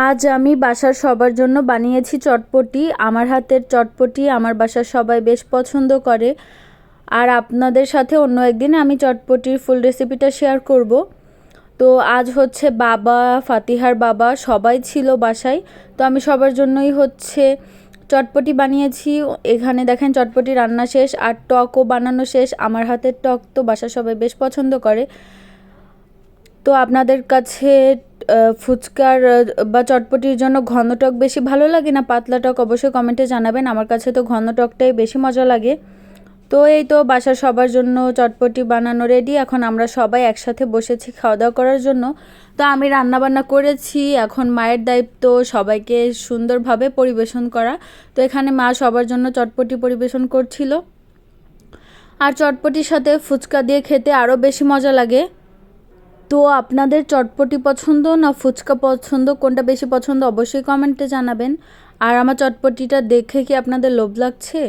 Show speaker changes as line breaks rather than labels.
আজ আমি বাসার সবার জন্য বানিয়েছি চটপটি। আমার হাতের চটপটি আমার বাসার সবাই বেশ পছন্দ করে। আর আপনাদের সাথে অন্য একদিন আমি চটপটির ফুল রেসিপিটা শেয়ার করব। তো আজ হচ্ছে বাবা, ফাতিহার বাবা সবাই ছিল বাসায়। তো আমি সবার জন্যই হচ্ছে চটপটি বানিয়েছি। এখানে দেখেন চটপটি রান্না শেষ আর টকও বানানো শেষ। আমার হাতের টক তো বাসার সবাই বেশ পছন্দ করে। তো আপনাদের কাছে ফুচকার বা চটপটির জন্য ঘন টক বেশি ভালো লাগে না পাতলা টক, অবশ্যই কমেন্টে জানাবেন। আমার কাছে তো ঘন টকটাই বেশি মজা লাগে। তো এই তো বাসার সবার জন্য চটপটি বানানো রেডি। এখন আমরা সবাই একসাথে বসেছি খাওয়া দাওয়া করার জন্য। তো আমি রান্নাবান্না করেছি, এখন মায়ের দায়িত্ব সবাইকে সুন্দরভাবে পরিবেশন করা। তো এখানে মা সবার জন্য চটপটি পরিবেশন করছিল। আর চটপটির সাথে ফুচকা দিয়ে খেতে আরও বেশি মজা লাগে। তো আপনাদের চটপটি পছন্দ না ফুচকা পছন্দ, কোনটা বেশি পছন্দ অবশ্যই কমেন্টে জানাবেন। আর আমার চটপটিটা দেখে কি আপনাদের লোভ লাগছে?